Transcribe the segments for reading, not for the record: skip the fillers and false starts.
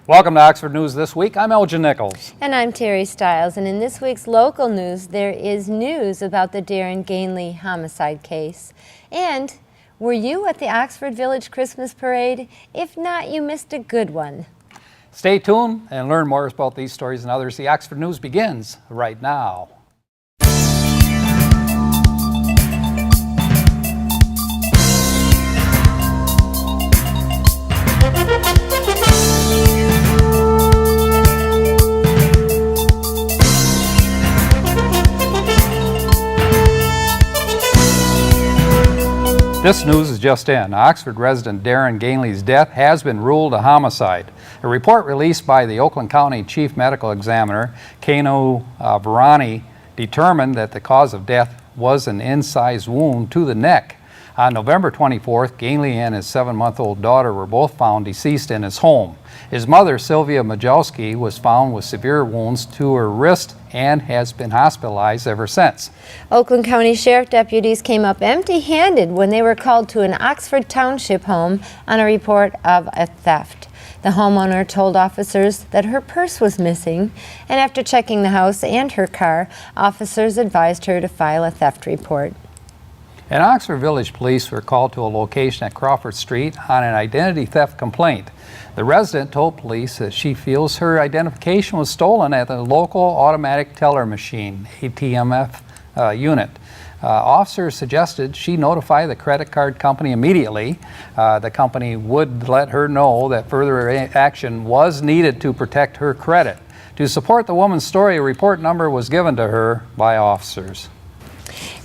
Welcome to Oxford News This Week. I'm Elgin Nichols. And I'm Terry Stiles. And in this week's local news, there is news about the Darren Gainley homicide case. And were you at the Oxford Village Christmas Parade? If not, you missed a good one. Stay tuned and learn more about these stories and others. The Oxford News begins right now. This news is just in. Oxford resident Darren Gainley's death has been ruled a homicide. A report released by the Oakland County Chief Medical Examiner, Kano Varani, determined that the cause of death was an incised wound to the neck. On November 24th, Gainley and his 7-month-old daughter were both found deceased in his home. His mother, Sylvia Majowski, was found with severe wounds to her wrist and has been hospitalized ever since. Oakland County Sheriff deputies came up empty-handed when they were called to an Oxford Township home on a report of a theft. The homeowner told officers that her purse was missing, and after checking the house and her car, officers advised her to file a theft report. And Oxford Village Police were called to a location at Crawford Street on an identity theft complaint. The resident told police that she feels her identification was stolen at the local automatic teller machine, ATMF unit. Officers suggested she notify the credit card company immediately. The company would let her know that further action was needed to protect her credit. To support the woman's story, a report number was given to her by officers.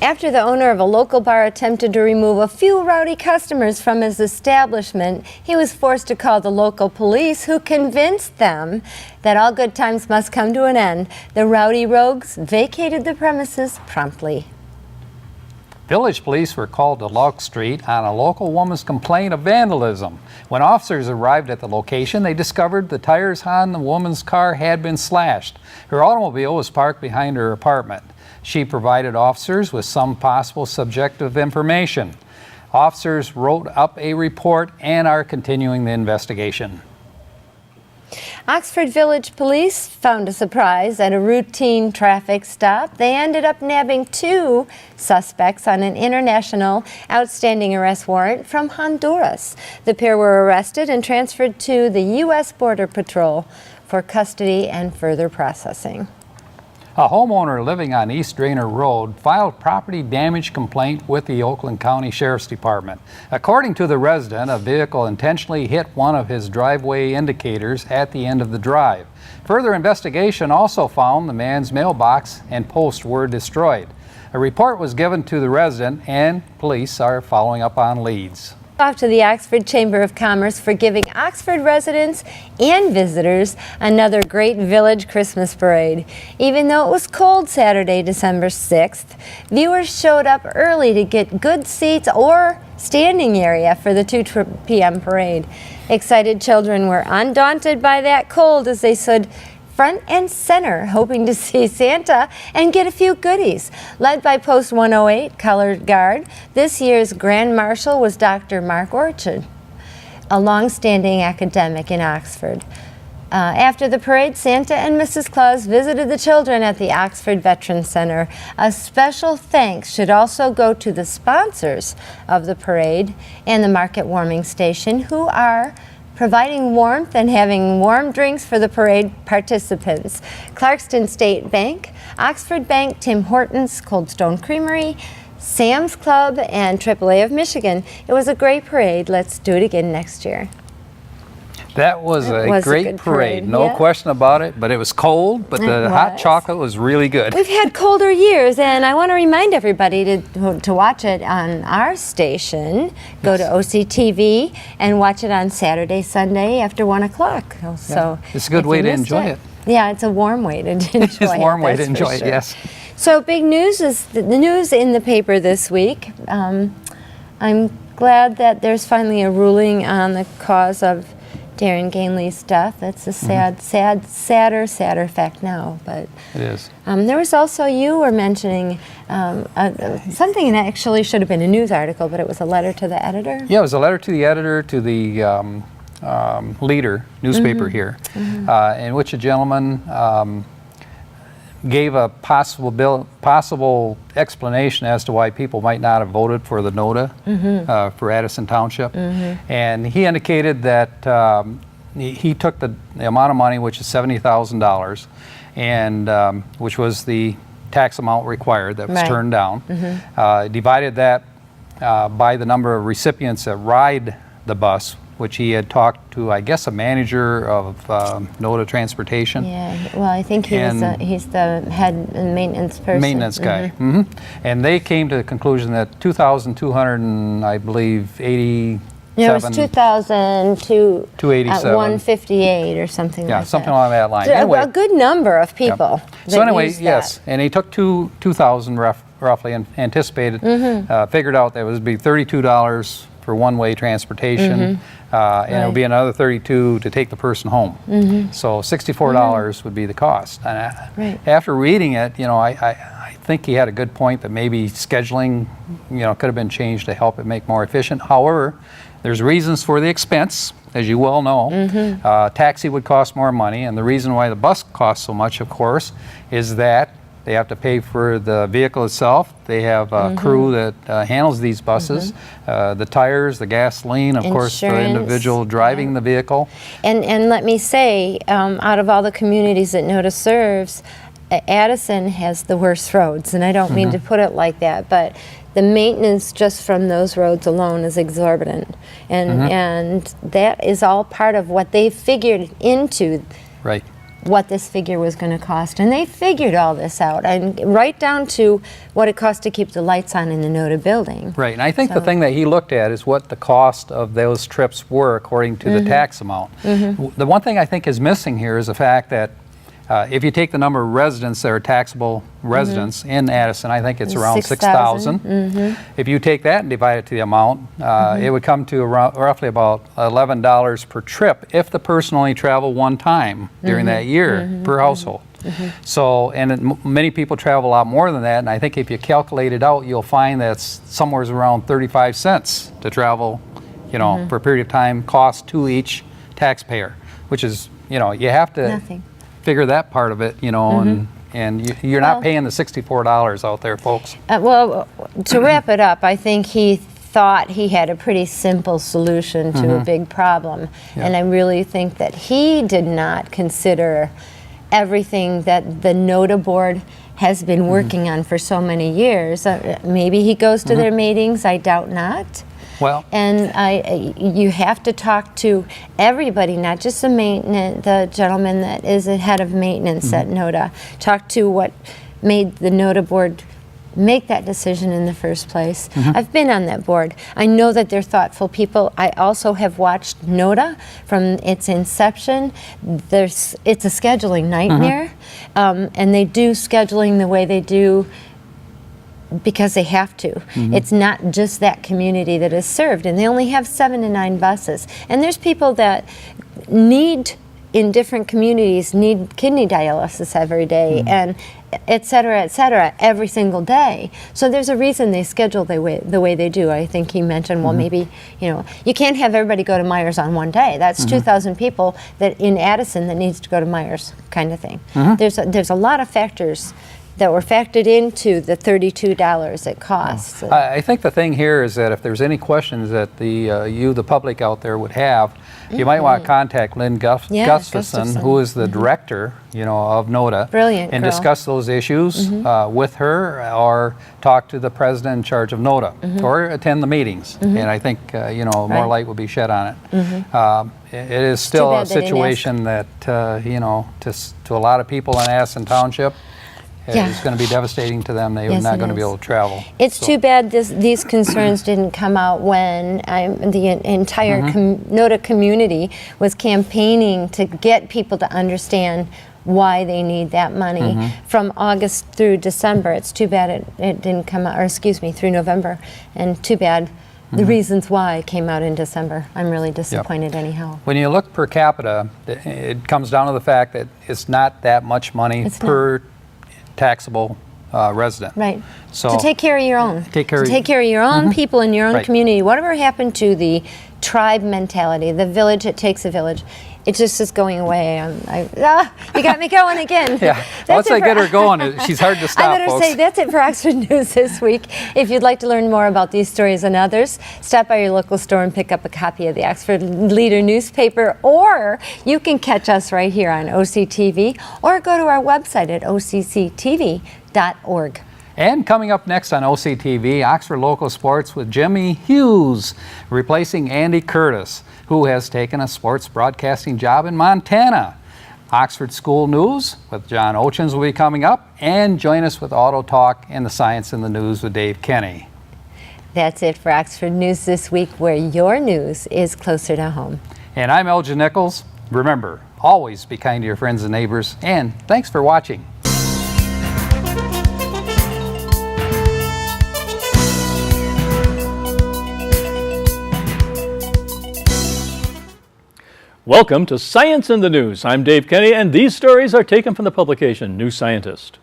After the owner of a local bar attempted to remove a few rowdy customers from his establishment, he was forced to call the local police, who convinced them that all good times must come to an end. The rowdy rogues vacated the premises promptly. Village police were called to Locke Street on a local woman's complaint of vandalism. When officers arrived at the location, they discovered the tires on the woman's car had been slashed. Her automobile was parked behind her apartment. She provided officers with some possible subjective information. Officers wrote up a report and are continuing the investigation. Oxford Village Police found a surprise at a routine traffic stop. They ended up nabbing 2 suspects on an international outstanding arrest warrant from Honduras. The pair were arrested and transferred to the U.S. Border Patrol for custody and further processing. A homeowner living on East Drainer Road filed property damage complaint with the Oakland County Sheriff's Department. According to the resident, a vehicle intentionally hit one of his driveway indicators at the end of the drive. Further investigation also found the man's mailbox and post were destroyed. A report was given to the resident, and police are following up on leads. Off to the Oxford Chamber of Commerce for giving Oxford residents and visitors another great village Christmas parade. Even though it was cold Saturday, December 6th, viewers showed up early to get good seats or standing area for the 2 p.m. parade. Excited children were undaunted by that cold as they stood front and center, hoping to see Santa and get a few goodies. Led by Post 108 Color Guard, this year's Grand Marshal was Dr. Mark Orchard, a long-standing academic in Oxford. After the parade, Santa and Mrs. Claus visited the children at the Oxford Veterans Center. A special thanks should also go to the sponsors of the parade and the Market Warming Station, who are providing warmth and having warm drinks for the parade participants. Clarkston State Bank, Oxford Bank, Tim Hortons, Cold Stone Creamery, Sam's Club, and AAA of Michigan. It was a great parade. Let's do it again next year. That was a great parade, no question about it, but it was cold, but the hot chocolate was really good. We've had colder years, and I want to remind everybody to watch it on our station. Go to OCTV and watch it on Saturday, Sunday after 1 o'clock. So it's a good way to enjoy it. Yeah, it's a warm way to enjoy it. It's a warm way to enjoy it, yes. So big news is the news in the paper this week. I'm glad that there's finally a ruling on the cause of Darren Gainley's death. That's a sadder fact now, but it is. There was also, you were mentioning something that actually should have been a news article, but it was a letter to the editor. Yeah, it was a letter to the editor, to the Leader newspaper here, in which a gentleman gave a possible explanation as to why people might not have voted for the NOTA for Addison Township. And he indicated that he took the amount of money, which is $70,000, and which was the tax amount required that was turned down, divided that by the number of recipients that ride the bus, which he had talked to, I guess, a manager of NOTA Transportation. Yeah, well, I think he's the head maintenance person. Maintenance guy. And they came to the conclusion that 2,200 and I believe 87. No, it was 2,000 to 287. 158 or something like that. Yeah, something along that line. So Anyway, a good number of people. That so anyway, used that. yes, and he took 2,000 roughly and anticipated, figured out that it would be $32 for one-way transportation, and it would be another $32 to take the person home. So $64 would be the cost. And after reading it, you know, I think he had a good point that maybe scheduling, you know, could have been changed to help it make more efficient. However, there's reasons for the expense, as you well know. Taxi would cost more money, and the reason why the bus costs so much, of course, is that they have to pay for the vehicle itself. They have a crew that handles these buses, the tires, the gasoline, of course, the individual driving the vehicle. And let me say, out of all the communities that NOTA serves, Addison has the worst roads, and I don't mean to put it like that, but the maintenance just from those roads alone is exorbitant, and that is all part of what they figured into what this figure was going to cost. And they figured all this out, and right down to what it cost to keep the lights on in the NOTA building. Right, and I think the thing that he looked at is what the cost of those trips were according to the tax amount. The one thing I think is missing here is the fact that if you take the number of residents that are taxable residents in Addison, I think it's around 6,000. If you take that and divide it to the amount, it would come to around, roughly about $11 per trip if the person only traveled one time during that year per household. So, and many people travel a lot more than that, and I think if you calculate it out, you'll find that's somewhere around 35 cents to travel, you know, for a period of time, cost to each taxpayer, which is, you know, you have to figure that part of it, you know, and you're not paying the $64 out there, folks. Well, to wrap it up, I think he thought he had a pretty simple solution to a big problem, and I really think that he did not consider everything that the NOTA board has been working on for so many years. Maybe he goes to their meetings, I doubt not. Well, and you have to talk to everybody, not just the gentleman that is the head of maintenance at NOTA. Talk to what made the NOTA board make that decision in the first place. I've been on that board. I know that they're thoughtful people. I also have watched NOTA from its inception. It's a scheduling nightmare, and they do scheduling the way they do because they have to. It's not just that community that is served, and they only have 7 to 9 buses. And there's people that in different communities need kidney dialysis every day, and et cetera, every single day. So there's a reason they schedule the way they do. I think he mentioned, well, maybe, you know, you can't have everybody go to Myers on one day. That's 2,000 people that in Addison that needs to go to Myers, kind of thing. There's a lot of factors that were factored into the $32 it costs. I think the thing here is that if there's any questions that the public out there would have, you might want to contact Lynn Gustafson, who is the director, you know, of NOTA. Brilliant and girl. discuss those issues with her, or talk to the president in charge of NOTA, or attend the meetings. And I think you know, more light will be shed on it. It is still a situation that you know, to a lot of people in Addison Township, it's going to be devastating to them. They're not going to be able to travel. It's too bad these concerns didn't come out when the entire NOTA community was campaigning to get people to understand why they need that money from August through December. It's too bad it didn't come out, or excuse me, through November, and too bad the reasons why it came out in December. I'm really disappointed anyhow. When you look per capita, it comes down to the fact that it's not that much money per taxable resident. Right. So to take care of your own. Take care of your own people in your own Right. community. Whatever happened to the tribe mentality, the village, it takes a village. It just is going away. You got me going again. Yeah, once I get her going, she's hard to stop, I better folks. say, that's it for Oxford News this week. If you'd like to learn more about these stories and others, stop by your local store and pick up a copy of the Oxford Leader newspaper, or you can catch us right here on OCTV, or go to our website at occtv.org. And coming up next on OCTV, Oxford Local Sports with Jimmy Hughes, replacing Andy Curtis, who has taken a sports broadcasting job in Montana. Oxford School News with John Ochins will be coming up, and join us with Auto Talk and the Science in the News with Dave Kenny. That's it for Oxford News this week, where your news is closer to home. And I'm Elgin Nichols. Remember, always be kind to your friends and neighbors, and thanks for watching. Welcome to Science in the News. I'm Dave Kenny, and these stories are taken from the publication New Scientist.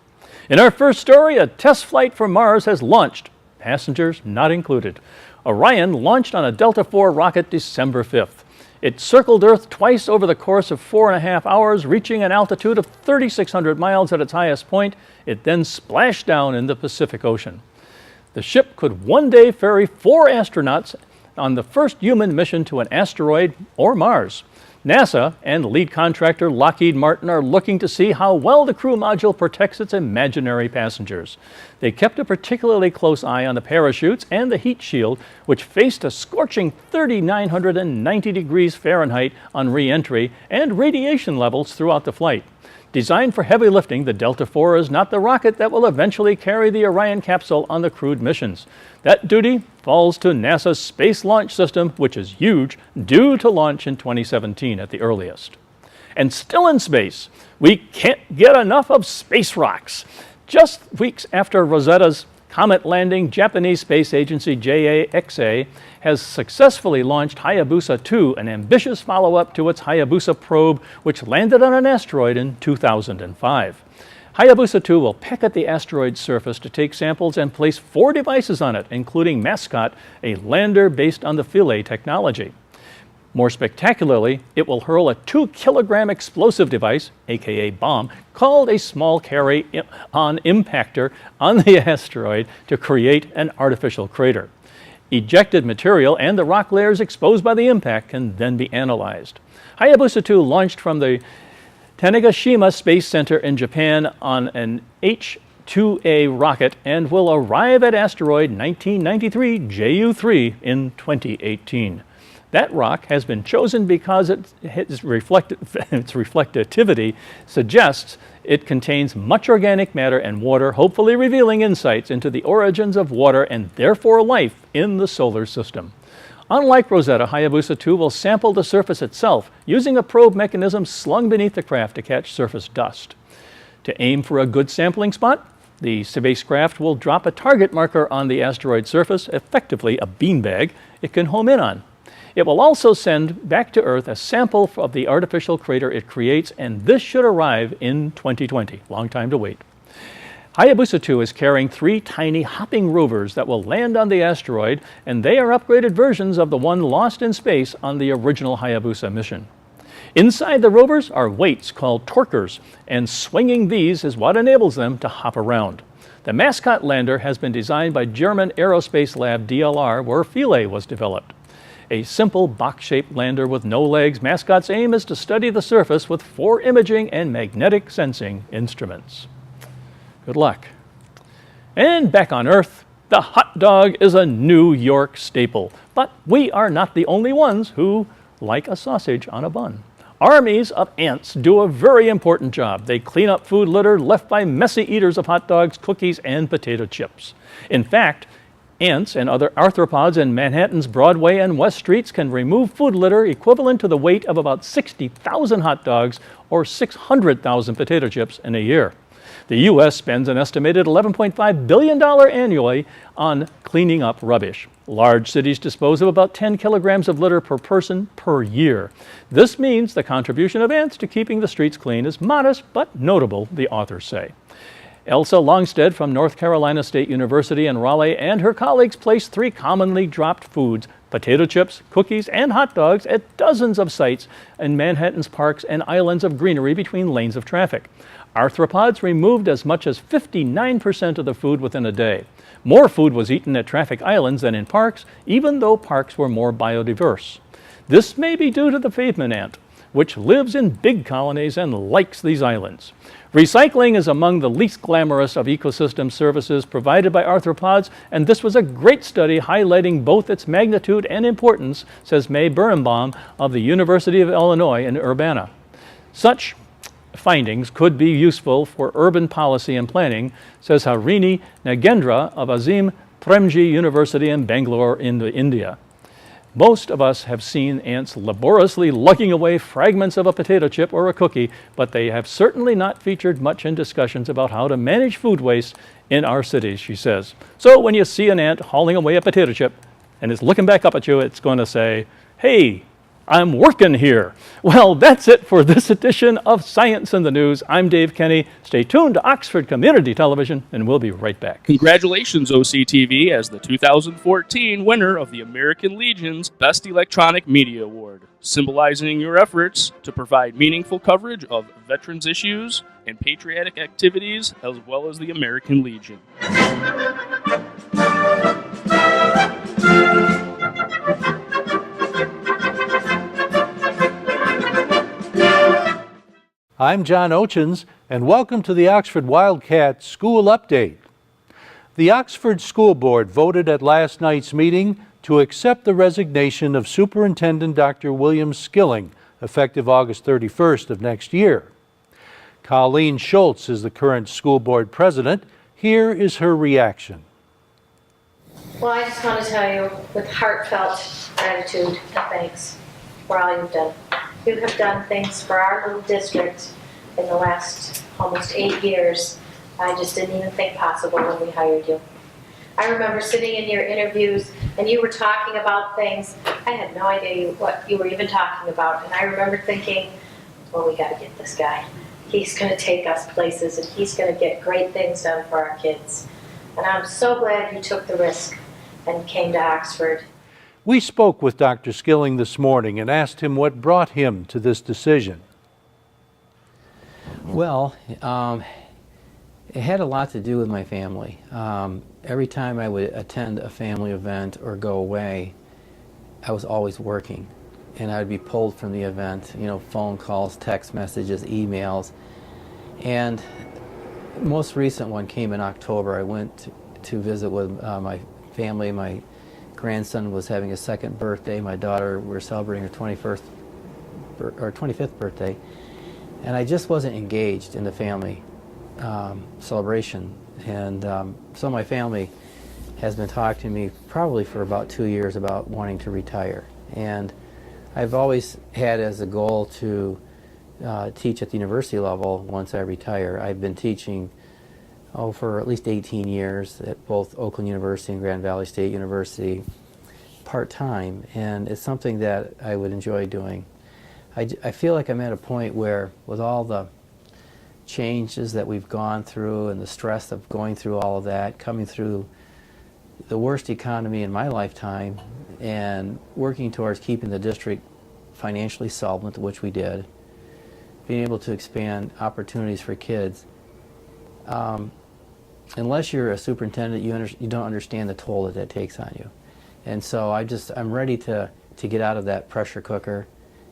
In our first story, a test flight for Mars has launched, passengers not included. Orion launched on a Delta IV rocket December 5th. It circled Earth twice over the course of 4.5 hours, reaching an altitude of 3,600 miles at its highest point. It then splashed down in the Pacific Ocean. The ship could one day ferry 4 astronauts on the first human mission to an asteroid or Mars. NASA and lead contractor Lockheed Martin are looking to see how well the crew module protects its imaginary passengers. They kept a particularly close eye on the parachutes and the heat shield, which faced a scorching 3,990 degrees Fahrenheit on re-entry and radiation levels throughout the flight. Designed for heavy lifting, the Delta IV is not the rocket that will eventually carry the Orion capsule on the crewed missions. That duty falls to NASA's Space Launch System, which is huge, due to launch in 2017 at the earliest. And still in space, we can't get enough of space rocks. Just weeks after Rosetta's comet landing, Japanese space agency JAXA has successfully launched Hayabusa 2, an ambitious follow-up to its Hayabusa probe, which landed on an asteroid in 2005. Hayabusa 2 will peck at the asteroid's surface to take samples and place 4 devices on it, including Mascot, a lander based on the Philae technology. More spectacularly, it will hurl a 2-kilogram explosive device, aka bomb, called a small carry-on impactor on the asteroid to create an artificial crater. Ejected material and the rock layers exposed by the impact can then be analyzed. Hayabusa 2 launched from the Tanegashima Space Center in Japan on an H-2A rocket and will arrive at asteroid 1993 JU-3 in 2018. That rock has been chosen because its reflectivity suggests it contains much organic matter and water, hopefully revealing insights into the origins of water and therefore life in the solar system. Unlike Rosetta, Hayabusa 2 will sample the surface itself using a probe mechanism slung beneath the craft to catch surface dust. To aim for a good sampling spot, the spacecraft will drop a target marker on the asteroid surface, effectively a beanbag it can home in on. It will also send back to Earth a sample of the artificial crater it creates, and this should arrive in 2020. Long time to wait. Hayabusa 2 is carrying 3 tiny hopping rovers that will land on the asteroid, and they are upgraded versions of the one lost in space on the original Hayabusa mission. Inside the rovers are weights called torquers, and swinging these is what enables them to hop around. The Mascot lander has been designed by German Aerospace Lab DLR, where Philae was developed. A simple box-shaped lander with no legs, Mascot's aim is to study the surface with 4 imaging and magnetic sensing instruments. Good luck. And back on Earth, the hot dog is a New York staple. But we are not the only ones who like a sausage on a bun. Armies of ants do a very important job. They clean up food litter left by messy eaters of hot dogs, cookies, and potato chips. In fact, ants and other arthropods in Manhattan's Broadway and West Streets can remove food litter equivalent to the weight of about 60,000 hot dogs or 600,000 potato chips in a year. The U.S. spends an estimated $11.5 billion annually on cleaning up rubbish. Large cities dispose of about 10 kilograms of litter per person per year. This means the contribution of ants to keeping the streets clean is modest but notable, the authors say. Elsa Longstead from North Carolina State University in Raleigh and her colleagues placed 3 commonly dropped foods Potato chips, cookies, and hot dogs at dozens of sites in Manhattan's parks and islands of greenery between lanes of traffic. Arthropods removed as much as 59% of the food within a day. More food was eaten at traffic islands than in parks, even though parks were more biodiverse. This may be due to the pavement ant, which lives in big colonies and likes these islands. Recycling is among the least glamorous of ecosystem services provided by arthropods, and this was a great study highlighting both its magnitude and importance, says May Birnbaum of the University of Illinois in Urbana. Such findings could be useful for urban policy and planning, says Harini Nagendra of Azim Premji University in Bangalore, India. Most of us have seen ants laboriously lugging away fragments of a potato chip or a cookie, but they have certainly not featured much in discussions about how to manage food waste in our cities, she says. So when you see an ant hauling away a potato chip and it's looking back up at you, it's going to say, "Hey, I'm working here." Well, that's it for this edition of Science in the News. I'm Dave Kenny. Stay tuned to Oxford Community Television, and we'll be right back. Congratulations, OCTV, as the 2014 winner of the American Legion's Best Electronic Media Award, symbolizing your efforts to provide meaningful coverage of veterans issues and patriotic activities, as well as the American Legion. I'm John Ochins, and welcome to the Oxford Wildcat School Update. The Oxford School Board voted at last night's meeting to accept the resignation of Superintendent Dr. William Skilling, effective August 31st of next year. Colleen Schultz is the current school board president. Here is her reaction. Well, I just want to tell you with heartfelt gratitude and thanks for all you've done. You have done things for our little district in the last almost 8 years I just didn't even think possible when we hired you. I remember sitting in your interviews and you were talking about things. I had no idea what you were even talking about. And I remember thinking, well, we got to get this guy. He's going to take us places and he's going to get great things done for our kids. And I'm so glad you took the risk and came to Oxford. We spoke with Dr. Skilling this morning and asked him what brought him to this decision. Well, it had a lot to do with my family. Every time I would attend a family event or go away, I was always working. And I would be pulled from the event, phone calls, text messages, emails. And most recent one came in October. I went to visit with my family. My grandson was having his second birthday. My daughter, we were celebrating her 25th birthday. And I just wasn't engaged in the family celebration. And so my family has been talking to me probably for about 2 years about wanting to retire. And I've always had as a goal to teach at the university level once I retire. I've been teaching for at least 18 years at both Oakland University and Grand Valley State University part-time, and it's something that I would enjoy doing. I feel like I'm at a point where, with all the changes that we've gone through and the stress of going through all of that, coming through the worst economy in my lifetime and working towards keeping the district financially solvent, which we did, being able to expand opportunities for kids. Unless you're a superintendent, you don't understand the toll that takes on you. And so I'm ready to get out of that pressure cooker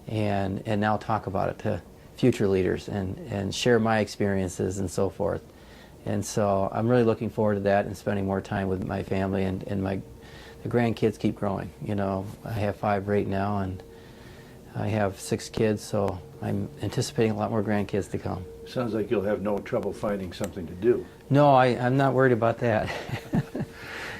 and now talk about it to future leaders and share my experiences and so forth. And so I'm really looking forward to that and spending more time with my family, and the grandkids keep growing. I have 5 right now, and I have 6 kids, so I'm anticipating a lot more grandkids to come. Sounds like you'll have no trouble finding something to do. No, I'm not worried about that.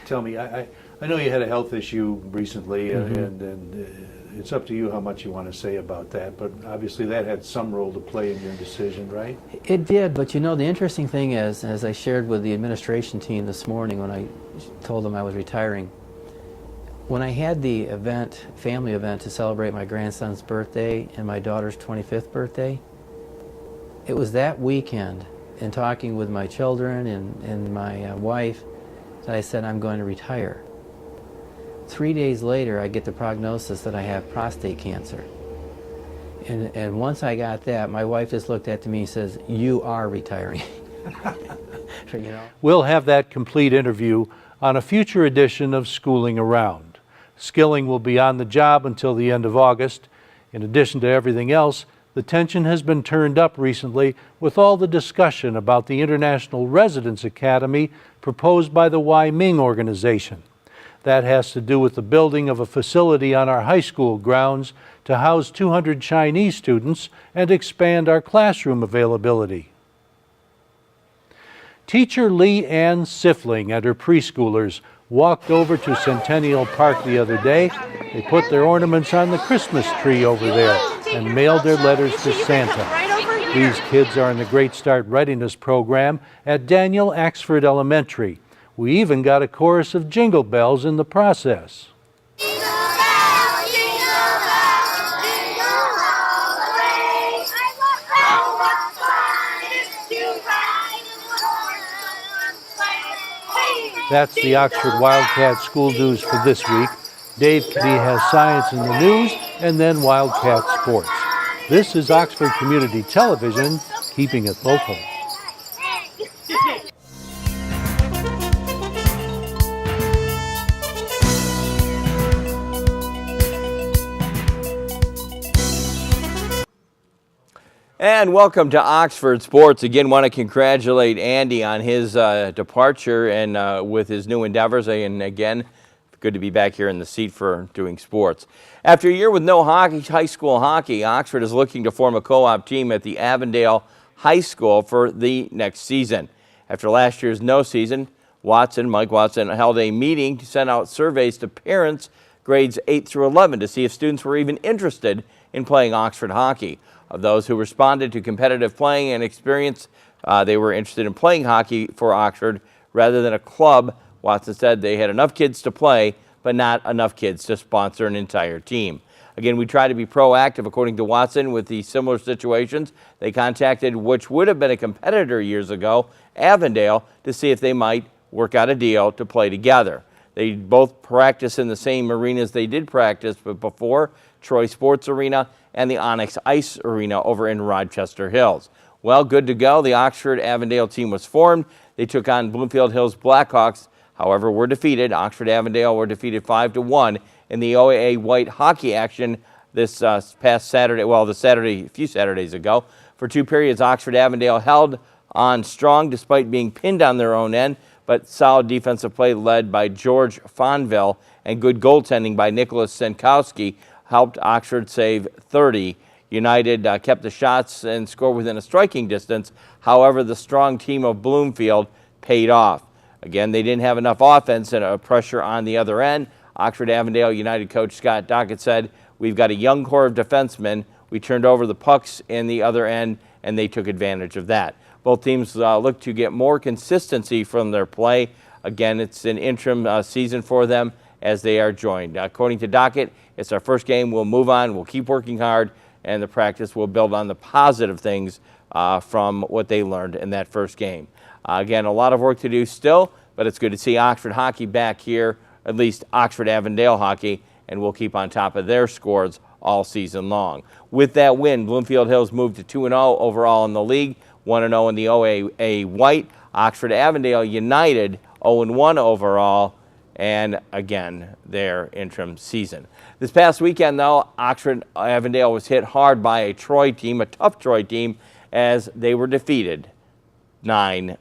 Tell me, I know you had a health issue recently, and it's up to you how much you want to say about that, but obviously that had some role to play in your decision, right? It did, but the interesting thing is, as I shared with the administration team this morning when I told them I was retiring, when I had the family event to celebrate my grandson's birthday and my daughter's 25th birthday, it was that weekend, in talking with my children and my wife, that I said I'm going to retire. 3 days later, I get the prognosis that I have prostate cancer. And once I got that, my wife just looked at me and says, "You are retiring." You know? We'll have that complete interview on a future edition of Schooling Around. Skilling will be on the job until the end of August. In addition to everything else, the tension has been turned up recently with all the discussion about the International Residence Academy proposed by the Wyoming organization. That has to do with the building of a facility on our high school grounds to house 200 Chinese students and expand our classroom availability. Teacher Lee Ann Sifling and her preschoolers walked over to Centennial Park the other day. They put their ornaments on the Christmas tree over there and mailed their letters to Santa. These kids are in the Great Start Readiness program at Daniel Axford Elementary. We even got a chorus of jingle bells in the process. That's the Oxford Wildcat School News for this week. Dave Kitty has science in the news and then Wildcat sports. This is Oxford Community Television, keeping it local. And welcome to Oxford Sports. Again, want to congratulate Andy on his departure and with his new endeavors. And again, good to be back here in the seat for doing sports. After a year with no high school hockey, Oxford is looking to form a co-op team at the Avondale High School for the next season. After last year's no season, Mike Watson, held a meeting to send out surveys to parents grades 8 through 11 to see if students were even interested in playing Oxford hockey. Of those who responded to competitive playing and experience, they were interested in playing hockey for Oxford rather than a club. Watson said they had enough kids to play, but not enough kids to sponsor an entire team. Again, we try to be proactive, according to Watson, with these similar situations. They contacted, which would have been a competitor years ago, Avondale, to see if they might work out a deal to play together. They both practice in the same arenas they did practice before, Troy Sports Arena and the Onyx Ice Arena over in Rochester Hills. Well, good to go. The Oxford-Avondale team was formed. They took on Bloomfield Hills Blackhawks, however, were defeated. Oxford-Avondale were defeated 5-1 in the OAA White hockey action this past Saturday, a few Saturdays ago. For 2 periods, Oxford-Avondale held on strong despite being pinned on their own end, but solid defensive play led by George Fonville and good goaltending by Nicholas Senkowski helped Oxford save 30. United kept the shots and scored within a striking distance. However, the strong team of Bloomfield paid off. Again, they didn't have enough offense and pressure on the other end. Oxford-Avondale United coach Scott Dockett said, "We've got a young core of defensemen. We turned over the pucks in the other end, and they took advantage of that." Both teams look to get more consistency from their play. Again, it's an interim season for them as they are joined. According to Dockett, it's our first game. We'll move on. We'll keep working hard, and the practice will build on the positive things from what they learned in that first game. Again, a lot of work to do still, but it's good to see Oxford hockey back here, at least Oxford-Avondale hockey, and we'll keep on top of their scores all season long. With that win, Bloomfield Hills moved to 2-0 overall in the league, 1-0 in the OAA White. Oxford-Avondale United 0-1 overall, and again, their interim season. This past weekend, though, Oxford-Avondale was hit hard by a Troy team, a tough Troy team, as they were defeated 9-0.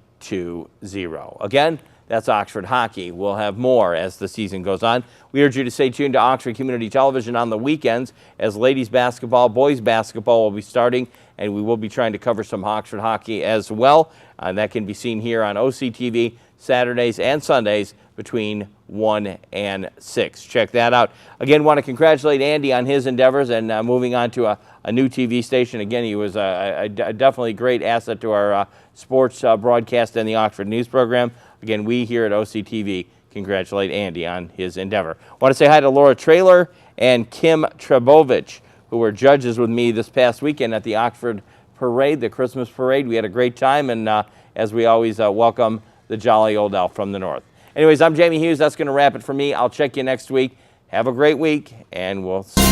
Again, that's Oxford hockey. We'll have more as the season goes on. We urge you to stay tuned to Oxford Community Television on the weekends as ladies basketball, boys basketball will be starting, and we will be trying to cover some Oxford hockey as well. That can be seen here on OCTV Saturdays and Sundays between 1 and 6. Check that out. Again, want to congratulate Andy on his endeavors and moving on to a new TV station. Again, he was a definitely great asset to our sports broadcast and the Oxford News program. Again, we here at OCTV congratulate Andy on his endeavor. I want to say hi to Laura Traylor and Kim Trebovich, who were judges with me this past weekend at the Oxford Parade, the Christmas Parade. We had a great time, and as we always welcome the jolly old elf from the north. Anyways, I'm Jamie Hughes. That's going to wrap it for me. I'll check you next week. Have a great week, and we'll see you.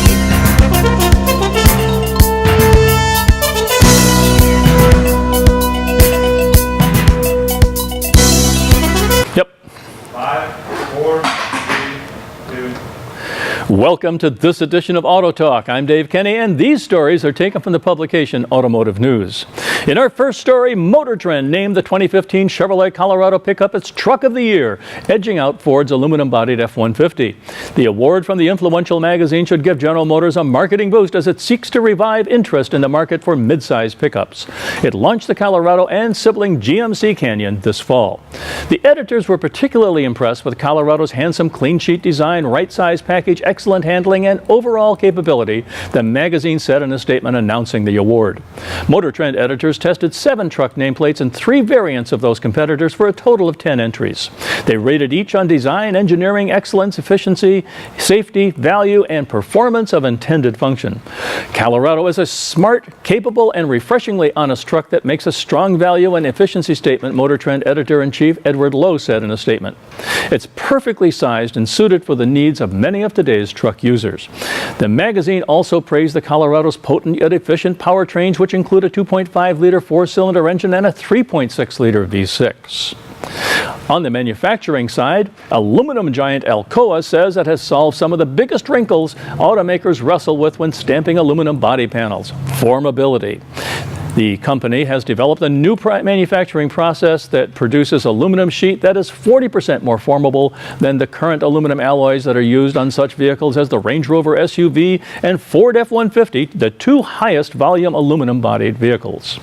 Yep. 5, 4, 3, 2. Welcome to this edition of Auto Talk. I'm Dave Kenny, and these stories are taken from the publication Automotive News. In our first story, Motor Trend named the 2015 Chevrolet Colorado pickup its Truck of the Year, edging out Ford's aluminum-bodied F-150. The award from the influential magazine should give General Motors a marketing boost as it seeks to revive interest in the market for mid-size pickups. It launched the Colorado and sibling GMC Canyon this fall. The editors were particularly impressed with Colorado's handsome clean sheet design, right-size package, excellent handling, and overall capability, the magazine said in a statement announcing the award. Motor Trend editors tested 7 truck nameplates and 3 variants of those competitors for a total of 10 entries. They rated each on design, engineering, excellence, efficiency, safety, value, and performance of intended function. Colorado is a smart, capable, and refreshingly honest truck that makes a strong value and efficiency statement, Motor Trend editor-in-chief Edward Lowe said in a statement. It's perfectly sized and suited for the needs of many of today's truck users. The magazine also praised the Colorado's potent yet efficient powertrains, which include a 2.5-liter 4-cylinder engine and a 3.6-liter V6. On the manufacturing side, aluminum giant Alcoa says it has solved some of the biggest wrinkles automakers wrestle with when stamping aluminum body panels: formability. The company has developed a new manufacturing process that produces aluminum sheet that is 40% more formable than the current aluminum alloys that are used on such vehicles as the Range Rover SUV and Ford F-150, the 2 highest volume aluminum-bodied vehicles.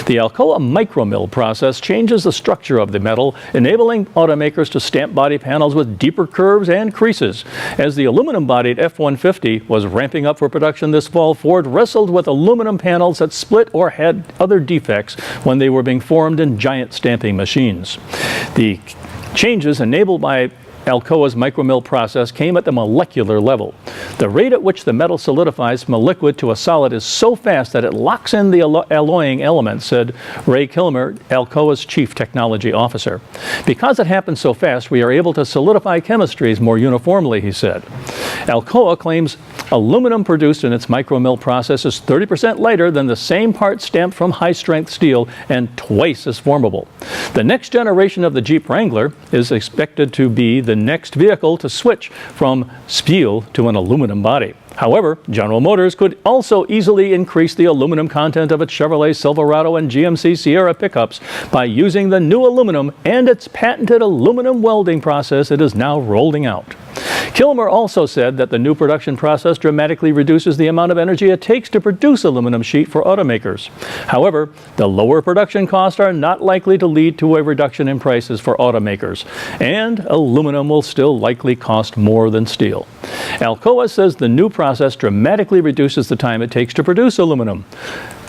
The Alcoa micromill process changes the structure of the metal, enabling automakers to stamp body panels with deeper curves and creases. As the aluminum-bodied F-150 was ramping up for production this fall, Ford wrestled with aluminum panels that split or had other defects when they were being formed in giant stamping machines. The changes enabled by Alcoa's micromill process came at the molecular level. The rate at which the metal solidifies from a liquid to a solid is so fast that it locks in the alloying elements, said Ray Kilmer, Alcoa's chief technology officer. Because it happens so fast, we are able to solidify chemistries more uniformly, he said. Alcoa claims aluminum produced in its micromill process is 30% lighter than the same part stamped from high-strength steel and twice as formable. The next generation of the Jeep Wrangler is expected to be the next vehicle to switch from steel to an aluminum body. However, General Motors could also easily increase the aluminum content of its Chevrolet Silverado and GMC Sierra pickups by using the new aluminum and its patented aluminum welding process it is now rolling out. Kilmer also said that the new production process dramatically reduces the amount of energy it takes to produce aluminum sheet for automakers. However, the lower production costs are not likely to lead to a reduction in prices for automakers, and aluminum will still likely cost more than steel. Alcoa says the new process dramatically reduces the time it takes to produce aluminum.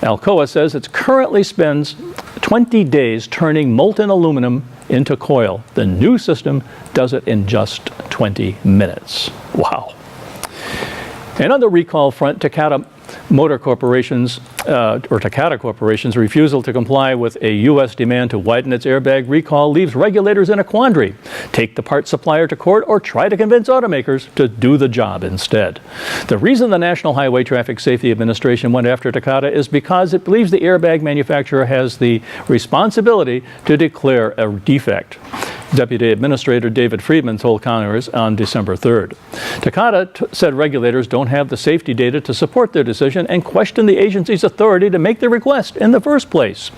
Alcoa says it currently spends 20 days turning molten aluminum into coil. The new system does it in just 20 minutes. Wow. And on the recall front, Takata Corporation's refusal to comply with a U.S. demand to widen its airbag recall leaves regulators in a quandary. Take the part supplier to court or try to convince automakers to do the job instead. The reason the National Highway Traffic Safety Administration went after Takata is because it believes the airbag manufacturer has the responsibility to declare a defect. Deputy Administrator David Friedman told Congress on December 3rd. Takata said regulators don't have the safety data to support their decision and questioned the agency's authority to make the request in the first place.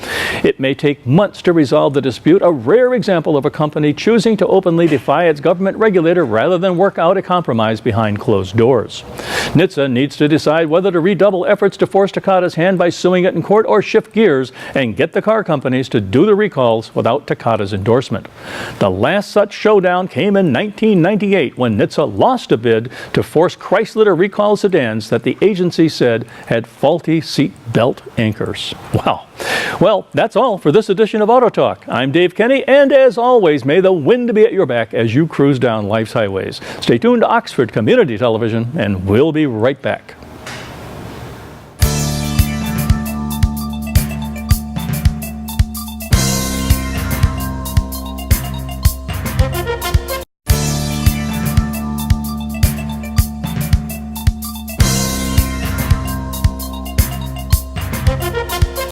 It may take months to resolve the dispute, a rare example of a company choosing to openly defy its government regulator rather than work out a compromise behind closed doors. NHTSA needs to decide whether to redouble efforts to force Takata's hand by suing it in court or shift gears and get the car companies to do the recalls without Takata's endorsement. The last such showdown came in 1998 when NHTSA lost a bid to force Chrysler to recall sedans that the agency said had faulty seat belt anchors. Wow. Well, that's all for this edition of Auto Talk. I'm Dave Kenny, and as always, may the wind be at your back as you cruise down life's highways. Stay tuned to Oxford Community Television, and we'll be right back.